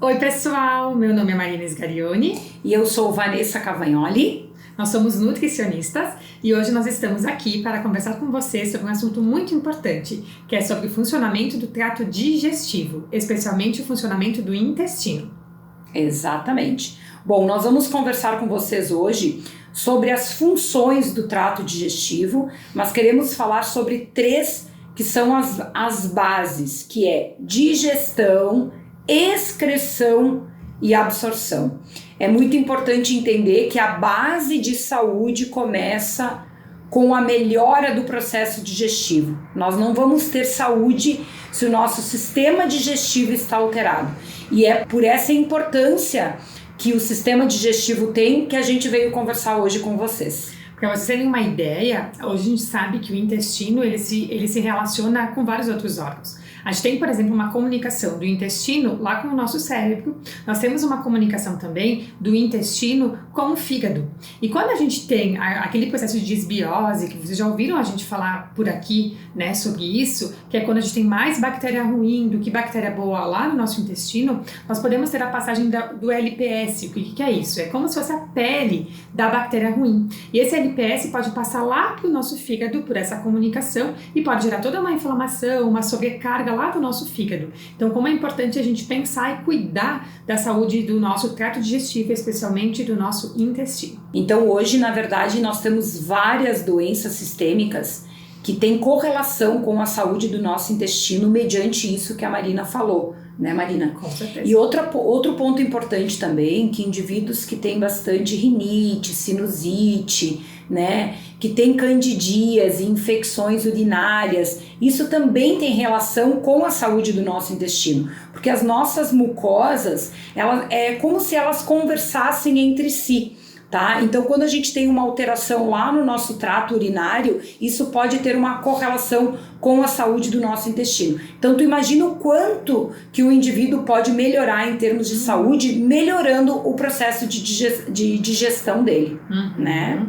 Oi pessoal, meu nome é Marina Sgarioni e eu sou Vanessa Cavagnoli. Nós somos nutricionistas e hoje nós estamos aqui para conversar com vocês sobre um assunto muito importante, que é sobre o funcionamento do trato digestivo, especialmente o funcionamento do intestino. Exatamente. Bom, nós vamos conversar com vocês hoje sobre as funções do trato digestivo, mas queremos falar sobre três que são as bases, que é digestão, excreção e absorção. É muito importante entender que a base de saúde começa com a melhora do processo digestivo. Nós não vamos ter saúde se o nosso sistema digestivo está alterado. E é por essa importância que o sistema digestivo tem que a gente veio conversar hoje com vocês. Para vocês terem uma ideia, hoje a gente sabe que o intestino ele se relaciona com vários outros órgãos. A gente tem, por exemplo, uma comunicação do intestino lá com o nosso cérebro. Nós temos uma comunicação também do intestino com o fígado. E quando a gente tem aquele processo de desbiose, que vocês já ouviram a gente falar por aqui, né, sobre isso, que é quando a gente tem mais bactéria ruim do que bactéria boa lá no nosso intestino, nós podemos ter a passagem do LPS. O que é isso? É como se fosse a pele da bactéria ruim. E esse LPS pode passar lá para o nosso fígado por essa comunicação e pode gerar toda uma inflamação, uma sobrecarga lá do nosso fígado. Então, como é importante a gente pensar e cuidar da saúde do nosso trato digestivo, especialmente do nosso intestino. Então, hoje, na verdade, nós temos várias doenças sistêmicas que têm correlação com a saúde do nosso intestino mediante isso que a Marina falou, né, Marina? Com certeza. E outro ponto importante também, que indivíduos que têm bastante rinite, sinusite, né, que tem candidíase, infecções urinárias, isso também tem relação com a saúde do nosso intestino, porque as nossas mucosas, é como se elas conversassem entre si. Tá? Então, quando a gente tem uma alteração lá no nosso trato urinário, isso pode ter uma correlação com a saúde do nosso intestino. Então, tu imagina o quanto que o indivíduo pode melhorar em termos de saúde, melhorando o processo de digestão dele, né?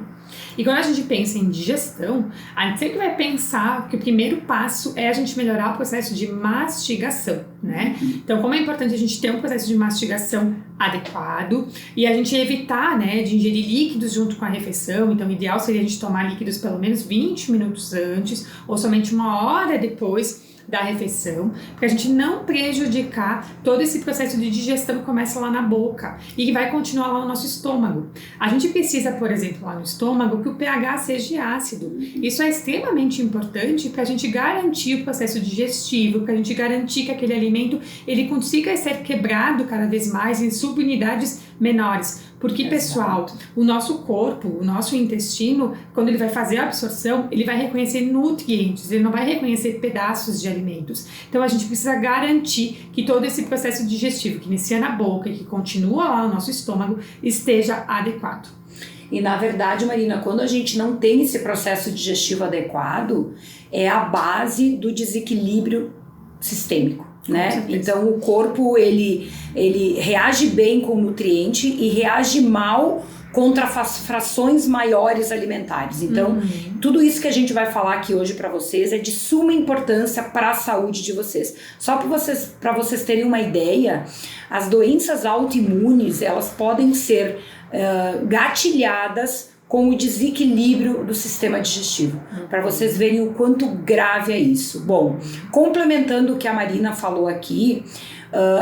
E quando a gente pensa em digestão, a gente sempre vai pensar que o primeiro passo é a gente melhorar o processo de mastigação, né? Então, como é importante a gente ter um processo de mastigação adequado e a gente evitar, né, de ingerir líquidos junto com a refeição. Então, o ideal seria a gente tomar líquidos pelo menos 20 minutos antes ou somente 1 hora depois da refeição, para a gente não prejudicar todo esse processo de digestão que começa lá na boca e que vai continuar lá no nosso estômago. A gente precisa, por exemplo, lá no estômago, que o pH seja ácido. Isso é extremamente importante para a gente garantir o processo digestivo, para a gente garantir que aquele alimento ele consiga ser quebrado cada vez mais em subunidades menores. Porque, pessoal, o nosso corpo, o nosso intestino, quando ele vai fazer a absorção, ele vai reconhecer nutrientes, ele não vai reconhecer pedaços de alimentos. Então, a gente precisa garantir que todo esse processo digestivo que inicia na boca e que continua lá no nosso estômago esteja adequado. E, na verdade, Marina, quando a gente não tem esse processo digestivo adequado, é a base do desequilíbrio sistêmico. Né? Então o corpo ele reage bem com o nutriente e reage mal contra frações maiores alimentares. Então tudo isso que a gente vai falar aqui hoje para vocês é de suma importância para a saúde de vocês. Só para vocês terem uma ideia, as doenças autoimunes elas podem ser gatilhadas com o desequilíbrio do sistema digestivo, para vocês verem o quanto grave é isso. Bom, complementando o que a Marina falou aqui,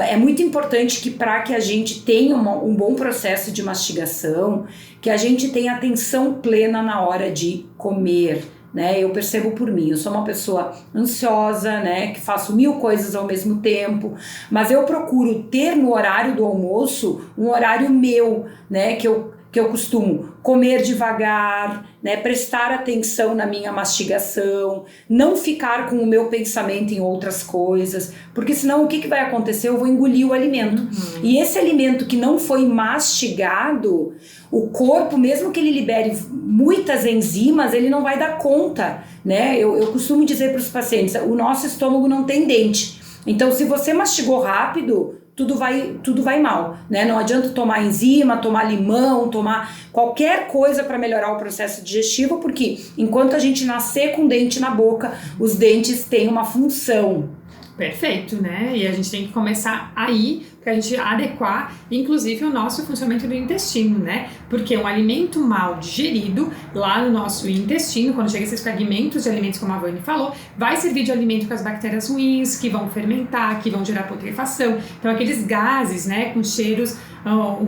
é muito importante que para que a gente tenha um bom processo de mastigação, que a gente tenha atenção plena na hora de comer, né? Eu percebo por mim, eu sou uma pessoa ansiosa, né? Que faço 1000 coisas ao mesmo tempo, mas eu procuro ter no horário do almoço um horário meu, né? Que eu costumo comer devagar, né, prestar atenção na minha mastigação, não ficar com o meu pensamento em outras coisas, porque senão o que vai acontecer? Eu vou engolir o alimento. E esse alimento que não foi mastigado, o corpo, mesmo que ele libere muitas enzimas, ele não vai dar conta, né? Eu costumo dizer para os pacientes, o nosso estômago não tem dente. Então, se você mastigou rápido, tudo vai mal, né? Não adianta tomar enzima, tomar limão, tomar qualquer coisa para melhorar o processo digestivo, porque enquanto a gente nascer com dente na boca, os dentes têm uma função, Perfeito, né? E a gente tem que começar aí para a gente adequar, inclusive, o nosso funcionamento do intestino, né? Porque um alimento mal digerido lá no nosso intestino, quando chega esses fragmentos de alimentos, como a Vani falou, vai servir de alimento para as bactérias ruins, que vão fermentar, que vão gerar putrefação. Então, aqueles gases, né, com cheiros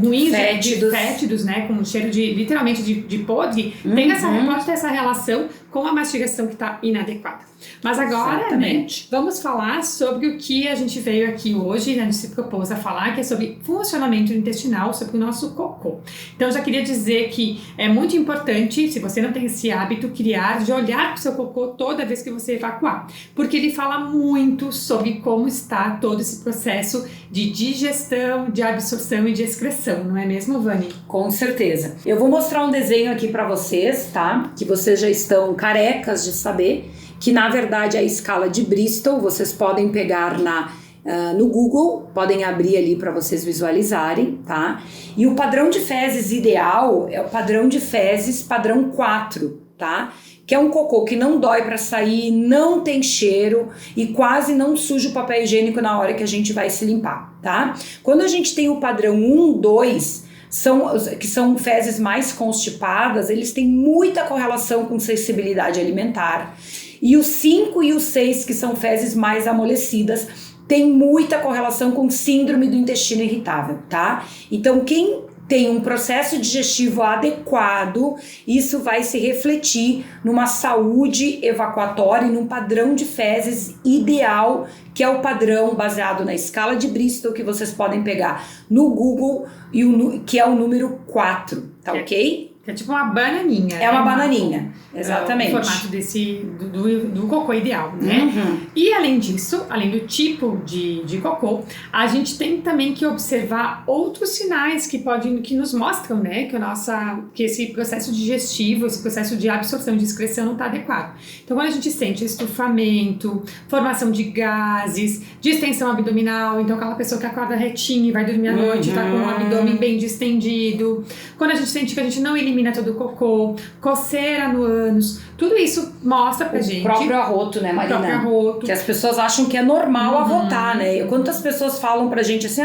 ruins, fétidos, né, com cheiro de, literalmente, de podre, pode ter essa relação com a mastigação que está inadequada. Mas agora, né, vamos falar sobre o que a gente veio aqui hoje, a gente se propôs a falar, que é sobre funcionamento intestinal, sobre o nosso cocô. Então, eu já queria dizer que é muito importante, se você não tem esse hábito, criar de olhar para o seu cocô toda vez que você evacuar, porque ele fala muito sobre como está todo esse processo de digestão, de absorção e de excreção, não é mesmo, Vani? Com certeza. Eu vou mostrar um desenho aqui para vocês, tá? Que vocês já estão carecas de saber, que na verdade é a escala de Bristol. Vocês podem pegar no Google, podem abrir ali para vocês visualizarem, tá? E o padrão de fezes ideal é o padrão de fezes padrão 4, tá? Que é um cocô que não dói para sair, não tem cheiro e quase não suja o papel higiênico na hora que a gente vai se limpar, tá? Quando a gente tem o padrão 1, 2, que são fezes mais constipadas, eles têm muita correlação com sensibilidade alimentar. E o 5 e o 6, que são fezes mais amolecidas, tem muita correlação com síndrome do intestino irritável, tá? Então, quem tem um processo digestivo adequado, isso vai se refletir numa saúde evacuatória e num padrão de fezes ideal, que é o padrão baseado na escala de Bristol, que vocês podem pegar no Google, que é o número 4, tá ok? Que é tipo uma bananinha. É uma bananinha, exatamente. O formato do cocô ideal, né? E além disso, além do tipo de cocô, a gente tem também que observar outros sinais que nos mostram, né, que esse processo digestivo, esse processo de absorção de excreção não está adequado. Então, quando a gente sente estufamento, formação de gases, distensão abdominal, então aquela pessoa que acorda retinha e vai dormir à noite, está com o abdômen bem distendido. Quando a gente sente que a gente não elimina todo o cocô, coceira no ânus, tudo isso mostra pra gente. O próprio arroto, né, Marina? O próprio arroto. Que as pessoas acham que é normal arrotar, né? Quantas pessoas falam pra gente assim,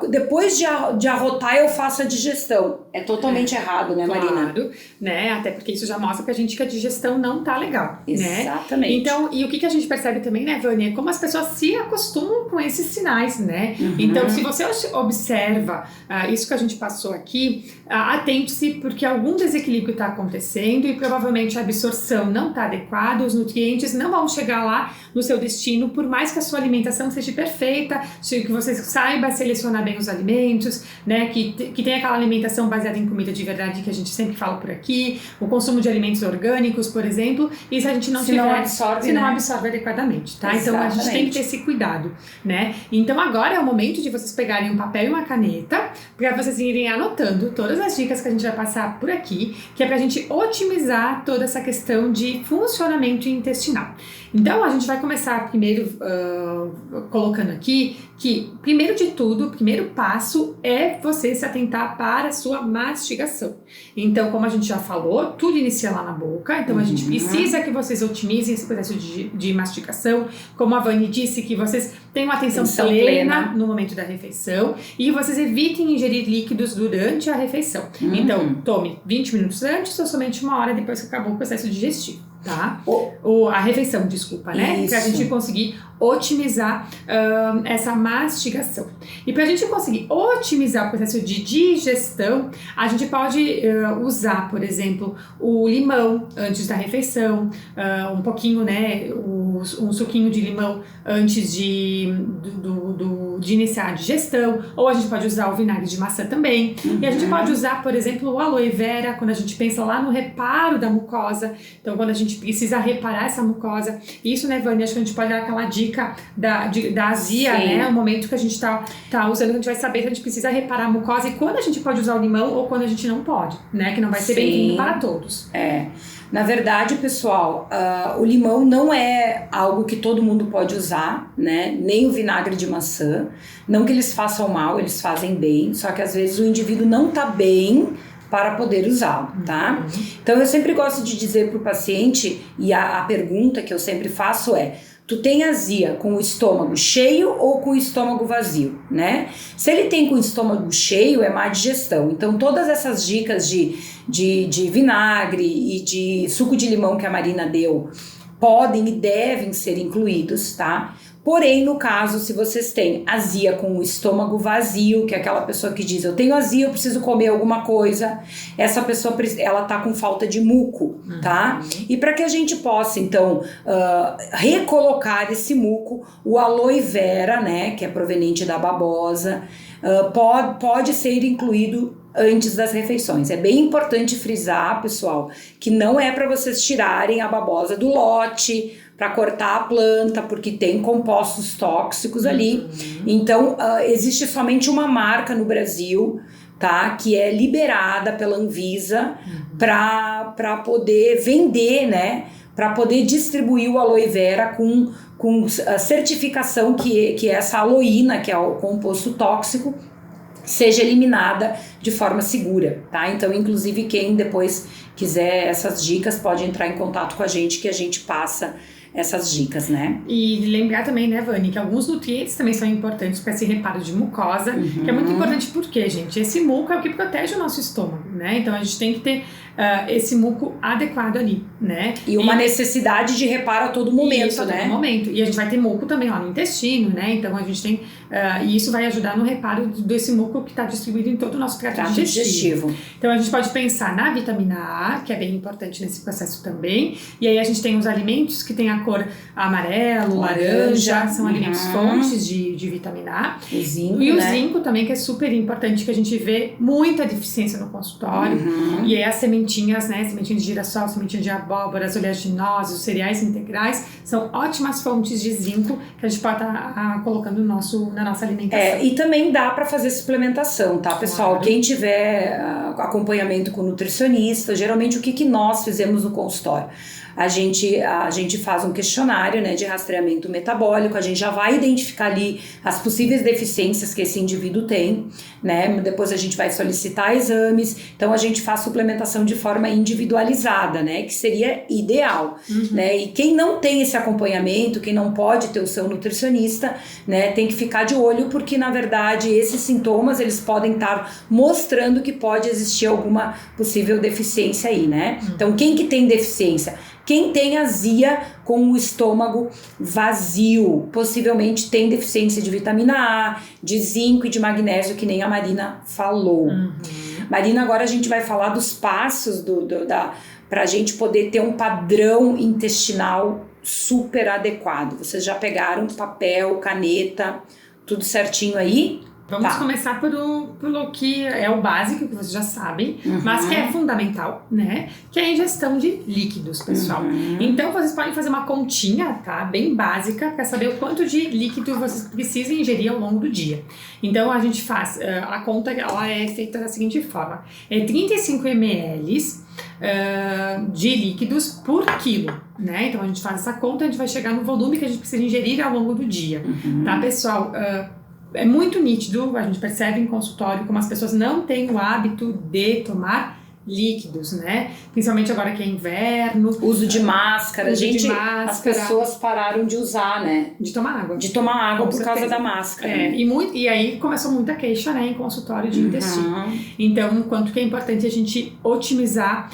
depois de arrotar eu faço a digestão. É totalmente errado, né, Marina? Claro, né? Até porque isso já mostra pra gente que a digestão não tá legal, exatamente. Né? Então, e o que a gente percebe também, né, Vânia? Como as pessoas se acostumam com esses sinais, né? Então, se você observa isso que a gente passou aqui, atente-se porque algum desequilíbrio está acontecendo e provavelmente a absorção não está adequada, os nutrientes não vão chegar lá no seu destino, por mais que a sua alimentação seja perfeita, que você saiba selecionar bem os alimentos, né, que tem aquela alimentação baseada em comida de verdade que a gente sempre fala por aqui, o consumo de alimentos orgânicos, por exemplo, e se a gente não absorve adequadamente, tá? Então a gente tem que ter esse cuidado, né? Então agora é o momento de vocês pegarem um papel e uma caneta para vocês irem anotando todas as dicas que a gente vai passar por aqui, que é pra gente otimizar toda essa questão de funcionamento intestinal. Então a gente vai começar primeiro colocando aqui que, primeiro de tudo, o primeiro passo é você se atentar para a sua mastigação. Então, como a gente já falou, tudo inicia lá na boca, então a gente precisa que vocês otimizem esse processo de mastigação. Como a Vani disse, que vocês tenham atenção plena no momento da refeição e vocês evitem ingerir líquidos durante a refeição. Então, tome 20 minutos antes ou somente 1 hora depois que acabou o processo digestivo. Tá? A refeição, desculpa, né? Pra gente conseguir otimizar essa mastigação. E pra gente conseguir otimizar o processo de digestão, a gente pode usar, por exemplo, o limão antes da refeição, um pouquinho, né? Um suquinho de limão antes de iniciar a digestão, ou a gente pode usar o vinagre de maçã também. E a gente pode usar, por exemplo, o aloe vera, quando a gente pensa lá no reparo da mucosa. Então, quando a gente precisa reparar essa mucosa, isso, né, Vânia, acho que a gente pode dar aquela dica da azia, né, o momento que a gente tá usando, a gente vai saber que a gente precisa reparar a mucosa e quando a gente pode usar o limão ou quando a gente não pode, né, que não vai ser bem-vindo para todos. Na verdade, pessoal, o limão não é algo que todo mundo pode usar, né? Nem o vinagre de maçã. Não que eles façam mal, eles fazem bem, só que às vezes o indivíduo não tá bem para poder usá-lo, tá? Então eu sempre gosto de dizer para o paciente, e a pergunta que eu sempre faço é: tu tem azia com o estômago cheio ou com o estômago vazio, né? Se ele tem com o estômago cheio, é má digestão. Então, todas essas dicas de vinagre e de suco de limão que a Marina deu podem e devem ser incluídos, tá? Porém, no caso, se vocês têm azia com o estômago vazio, que é aquela pessoa que diz, eu tenho azia, eu preciso comer alguma coisa, essa pessoa, ela tá com falta de muco, tá? E para que a gente possa, então, recolocar esse muco, o aloe vera, né, que é proveniente da babosa, pode ser incluído antes das refeições. É bem importante frisar, pessoal, que não é para vocês tirarem a babosa do lote, para cortar a planta, porque tem compostos tóxicos ali. Então, existe somente uma marca no Brasil, tá, que é liberada pela Anvisa para poder vender, né, para poder distribuir o aloe vera com a certificação que essa aloína, que é o composto tóxico, seja eliminada de forma segura, tá? Então, inclusive, quem depois quiser essas dicas pode entrar em contato com a gente, que a gente passa essas dicas, né? E lembrar também, né, Vani, que alguns nutrientes também são importantes para esse reparo de mucosa, que é muito importante porque, gente, esse muco é o que protege o nosso estômago, né? Então a gente tem que ter esse muco adequado ali, né? E uma necessidade de reparo a todo momento, isso, né? A todo momento. E a gente vai ter muco também lá no intestino, né? Então a gente tem... e isso vai ajudar no reparo desse muco que está distribuído em todo o nosso trato digestivo. Então a gente pode pensar na vitamina A, que é bem importante nesse processo também. E aí a gente tem os alimentos que tem a cor amarelo, laranja, são alimentos fontes de vitamina A. O zinco, e o né? zinco também, que é super importante, que a gente vê muita deficiência no consultório. E aí as sementinhas, né? Sementinhas de girassol, sementinhas de abóbora, as oleaginosas, os cereais integrais, são ótimas fontes de zinco que a gente pode estar colocando na nossa alimentação. E também dá para fazer suplementação, tá, pessoal? Claro. Quem tiver acompanhamento com nutricionista, geralmente o que nós fizemos no consultório? A gente faz um questionário, né, de rastreamento metabólico, a gente já vai identificar ali as possíveis deficiências que esse indivíduo tem, né, depois a gente vai solicitar exames, então a gente faz suplementação de forma individualizada, né, que seria ideal, né, e quem não tem esse acompanhamento, quem não pode ter o seu nutricionista, né, tem que ficar de olho, porque na verdade esses sintomas, eles podem estar mostrando que pode existir alguma possível deficiência aí, né, então quem que tem deficiência? Quem tem azia com o estômago vazio, possivelmente tem deficiência de vitamina A, de zinco e de magnésio, que nem a Marina falou. Marina, agora a gente vai falar dos passos para a gente poder ter um padrão intestinal super adequado. Vocês já pegaram papel, caneta, tudo certinho aí? Vamos começar pelo que é o básico, que vocês já sabem, mas que é fundamental, né? Que é a ingestão de líquidos, pessoal. Então, vocês podem fazer uma continha, tá? Bem básica, para saber o quanto de líquido vocês precisam ingerir ao longo do dia. Então, a gente faz, a conta, ela é feita da seguinte forma. É 35 ml de líquidos por quilo, né? Então, a gente faz essa conta, a gente vai chegar no volume que a gente precisa ingerir ao longo do dia, tá, pessoal? É muito nítido, a gente percebe em consultório como as pessoas não têm o hábito de tomar líquidos, né? Principalmente agora que é inverno. Uso de máscara. As pessoas pararam de usar, né? De tomar água. De tomar água por causa da máscara. E aí começou muita queixa, né, em consultório de intestino. Então, quanto que é importante a gente otimizar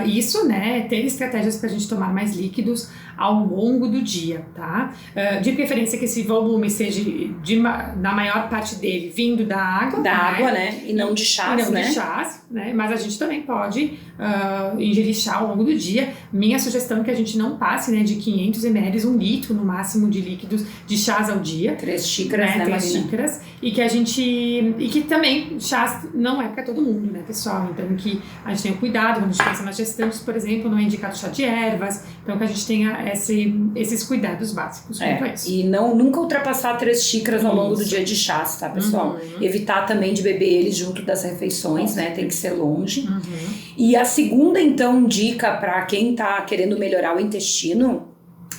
isso, né? Ter estratégias para a gente tomar mais líquidos ao longo do dia, tá? De preferência que esse volume seja na maior parte dele vindo da água. Da água, né? E não de chás, né? De chás, né? Mas a gente também pode ingerir chá ao longo do dia. Minha sugestão é que a gente não passe, né, de 500 ml, 1 litro no máximo de líquidos de chás ao dia. 3 xícaras, né, 3 xícaras. E que também chás não é para todo mundo, né, pessoal? Então que a gente tenha cuidado quando a gente pensa nas gestantes, por exemplo, não é indicado chá de ervas. Então que a gente tenha esses cuidados básicos quanto a isso. E nunca ultrapassar 3 xícaras ao longo do dia de chás, tá, pessoal? Evitar também de beber eles junto das refeições, né? Tem que ser longe. E a segunda, então, dica para quem tá querendo melhorar o intestino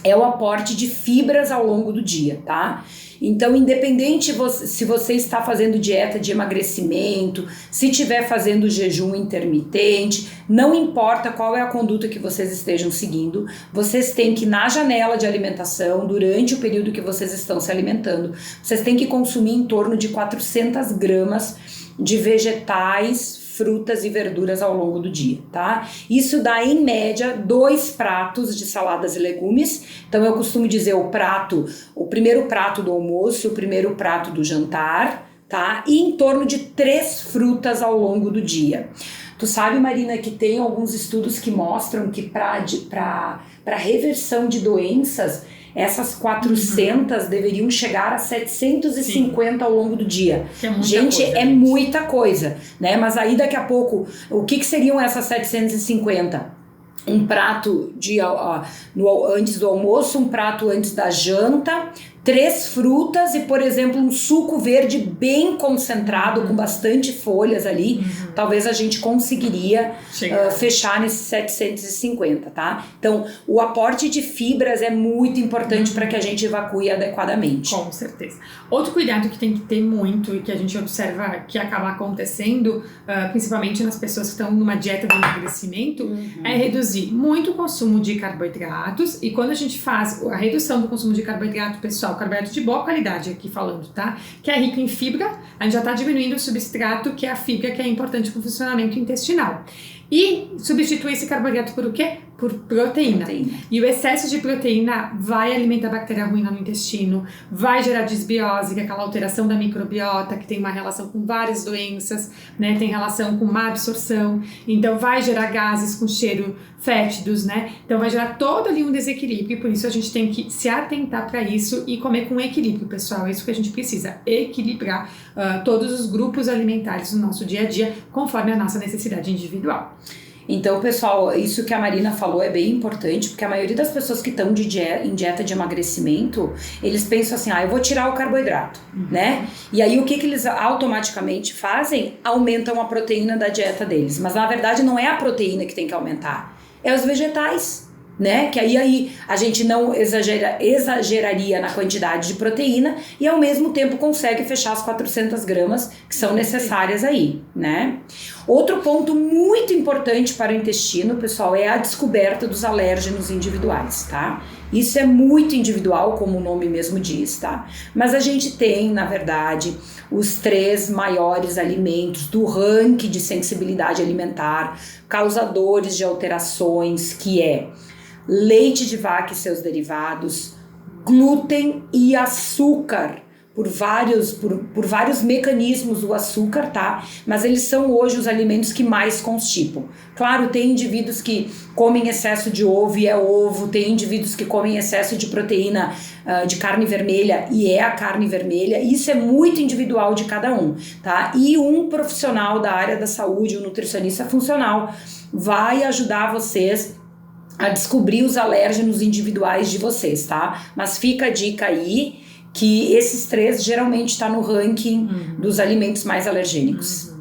é o aporte de fibras ao longo do dia, tá? Então, independente se você está fazendo dieta de emagrecimento, se estiver fazendo jejum intermitente, não importa qual é a conduta que vocês estejam seguindo, vocês têm que, na janela de alimentação, durante o período que vocês estão se alimentando, vocês têm que consumir em torno de 400 gramas de vegetais, frutas e verduras ao longo do dia, tá? Isso dá, em média, 2 pratos de saladas e legumes. Então, eu costumo dizer o primeiro prato do almoço e o primeiro prato do jantar, tá? E em torno de 3 frutas ao longo do dia. Tu sabe, Marina, que tem alguns estudos que mostram que para reversão de doenças, essas 400 deveriam chegar a 750 ao longo do dia. Gente, é muita coisa, né? Mas aí daqui a pouco, o que seriam essas 750? Um prato antes do almoço, um prato antes da janta, 3 frutas e, por exemplo, um suco verde bem concentrado, com bastante folhas ali, talvez a gente conseguiria fechar nesses 750, tá? Então, o aporte de fibras é muito importante para que a gente evacue adequadamente. Com certeza. Outro cuidado que tem que ter muito e que a gente observa que acaba acontecendo, principalmente nas pessoas que estão numa dieta de emagrecimento, é reduzir muito o consumo de carboidratos. E quando a gente faz a redução do consumo de carboidrato, pessoal, carboidrato de boa qualidade aqui falando, tá? Que é rico em fibra, a gente já tá diminuindo o substrato, que é a fibra, que é importante para o funcionamento intestinal. E substituir esse carboidrato por o quê? Por proteína. E o excesso de proteína vai alimentar a bactéria ruim lá no intestino, vai gerar disbiose, que é aquela alteração da microbiota, que tem uma relação com várias doenças, né? Tem relação com má absorção, então vai gerar gases com cheiro fétidos, né? Então vai gerar todo ali um desequilíbrio, e por isso a gente tem que se atentar para isso e comer com equilíbrio, pessoal. É isso que a gente precisa, equilibrar todos os grupos alimentares no nosso dia a dia, conforme a nossa necessidade individual. Então, pessoal, isso que a Marina falou é bem importante, porque a maioria das pessoas que estão em dieta de emagrecimento, eles pensam assim, eu vou tirar o carboidrato, né? E aí o que eles automaticamente fazem? Aumentam a proteína da dieta deles. Mas na verdade não é a proteína que tem que aumentar, é os vegetais, né? Que aí a gente não exageraria na quantidade de proteína e ao mesmo tempo consegue fechar as 400 gramas que são necessárias aí, né? Outro ponto muito importante para o intestino, pessoal, é a descoberta dos alérgenos individuais, tá? Isso é muito individual, como o nome mesmo diz, tá? Mas a gente tem, na verdade, os 3 maiores alimentos do ranking de sensibilidade alimentar, causadores de alterações, que é leite de vaca e seus derivados, glúten e açúcar, por vários mecanismos do açúcar, tá? Mas eles são hoje os alimentos que mais constipam. Claro, tem indivíduos que comem excesso de ovo e é ovo, tem indivíduos que comem excesso de proteína de carne vermelha e é a carne vermelha. Isso é muito individual de cada um, tá? E um profissional da área da saúde, um nutricionista funcional, vai ajudar vocês a descobrir os alérgenos individuais de vocês, tá? Mas fica a dica aí que esses 3 geralmente está no ranking dos alimentos mais alergênicos.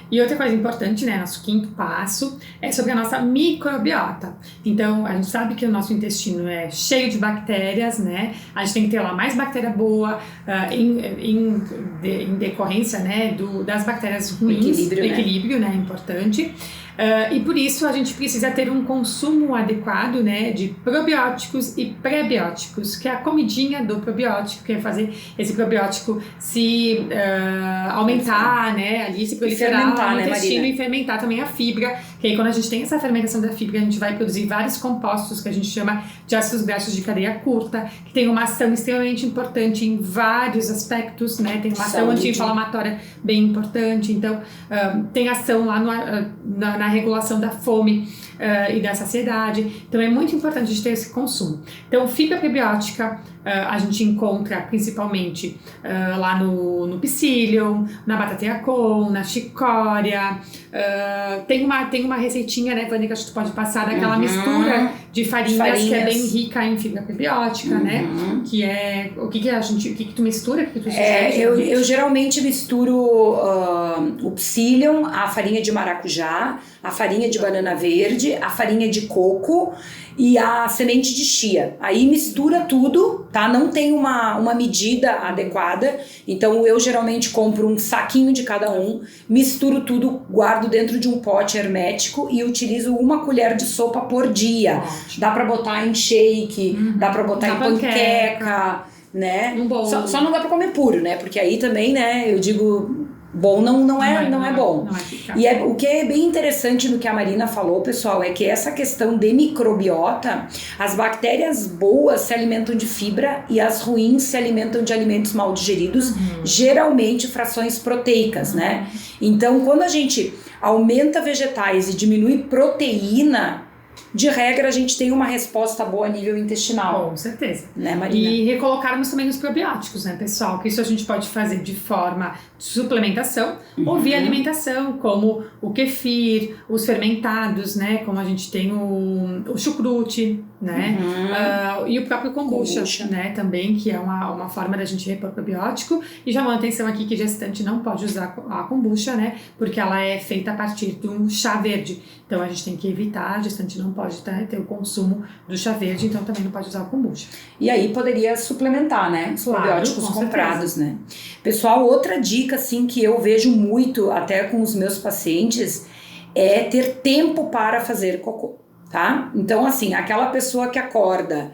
E outra coisa importante, né, nosso 5º passo é sobre a nossa microbiota. Então, a gente sabe que o nosso intestino é cheio de bactérias, né? A gente tem que ter lá mais bactéria boa, em decorrência, né, das bactérias ruins. Equilíbrio, né, importante. E por isso a gente precisa ter um consumo adequado, né, de probióticos e pré-bióticos, que é a comidinha do probiótico, que é fazer esse probiótico se aumentar, né, ali se proliferar no intestino, e fermentar também a fibra, que aí quando a gente tem essa fermentação da fibra, a gente vai produzir vários compostos que a gente chama de ácidos graxos de cadeia curta, que tem uma ação extremamente importante em vários aspectos, né, tem uma ação anti-inflamatória bem importante, então tem ação lá na regulação da fome e da saciedade. Então é muito importante a gente ter esse consumo. Então fibra prebiótica a gente encontra principalmente lá no psyllium, na batata yacon, na chicória. Tem uma receitinha, né, Vânia, que a gente pode passar daquela mistura de farinhas que é bem rica em fibra prebiótica, né? Que é o que tu mistura, o que tu sugere? Eu geralmente misturo o psyllium, a farinha de maracujá, a farinha de banana verde, a farinha de coco e a semente de chia. Aí mistura tudo, tá? Não tem uma medida adequada, então eu geralmente compro um saquinho de cada um, misturo tudo, guardo dentro de um pote hermético e utilizo uma colher de sopa por dia. Dá pra botar em shake, dá pra botar em panqueca, né? Só não dá pra comer puro, né? Porque aí também, né, eu digo... Bom não é bom. E o que é bem interessante no que a Marina falou, pessoal, é que essa questão de microbiota, as bactérias boas se alimentam de fibra e as ruins se alimentam de alimentos mal digeridos, geralmente frações proteicas, né? Então, quando a gente aumenta vegetais e diminui proteína, de regra, a gente tem uma resposta boa a nível intestinal. Com certeza. Né, Marina? E recolocarmos também os probióticos, né, pessoal? Que isso a gente pode fazer de forma de suplementação ou via alimentação, como o kefir, os fermentados, né? Como a gente tem o chucrute, né? E o próprio kombucha, né? Também, que é uma forma da gente repor probiótico. E já uma atenção aqui que gestante não pode usar a kombucha, né? Porque ela é feita a partir de um chá verde. Então a gente tem que evitar, a gestante não pode ter o consumo do chá verde, então também não pode usar o kombucha. E aí poderia suplementar, né? Os probióticos comprados, né? Pessoal, outra dica, assim, que eu vejo muito até com os meus pacientes é ter tempo para fazer cocô, tá? Então, assim, aquela pessoa que acorda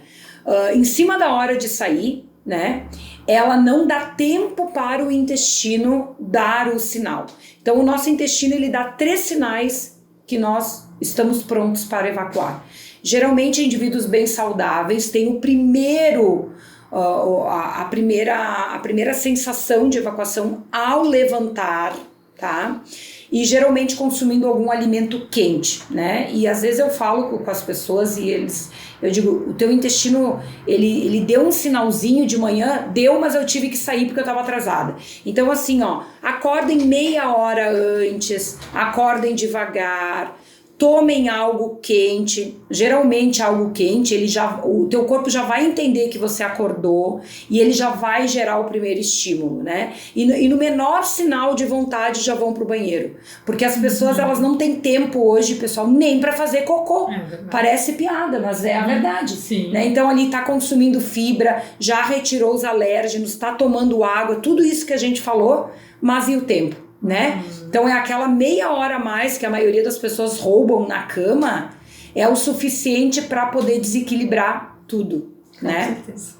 em cima da hora de sair, né? Ela não dá tempo para o intestino dar o sinal. Então, o nosso intestino, ele dá 3 sinais que nós estamos prontos para evacuar. Geralmente, indivíduos bem saudáveis têm o primeiro, a primeira sensação de evacuação ao levantar, tá? E geralmente consumindo algum alimento quente, né? E às vezes eu falo com as pessoas e eu digo, o teu intestino, ele deu um sinalzinho de manhã, mas eu tive que sair porque eu estava atrasada. Então assim, ó, acordem meia hora antes, acordem devagar, tomem algo quente, geralmente algo quente, o teu corpo já vai entender que você acordou e ele já vai gerar o primeiro estímulo, né? E no menor sinal de vontade já vão pro banheiro, porque as pessoas elas não têm tempo hoje, pessoal, nem para fazer cocô. Parece piada, mas é a verdade. Né? Então ali tá consumindo fibra, já retirou os alérgenos, tá tomando água, tudo isso que a gente falou, mas e o tempo? Né? Então é aquela meia hora a mais que a maioria das pessoas roubam na cama, é o suficiente para poder desequilibrar tudo, né? Com certeza.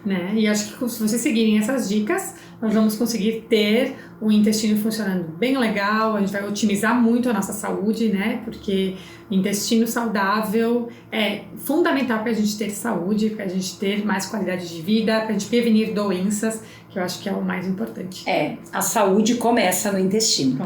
Né? E acho que se vocês seguirem essas dicas, nós vamos conseguir ter o intestino funcionando bem legal, a gente vai otimizar muito a nossa saúde, né? Porque intestino saudável é fundamental para a gente ter saúde, para a gente ter mais qualidade de vida, para a gente prevenir doenças, que eu acho que é o mais importante. A saúde começa no intestino.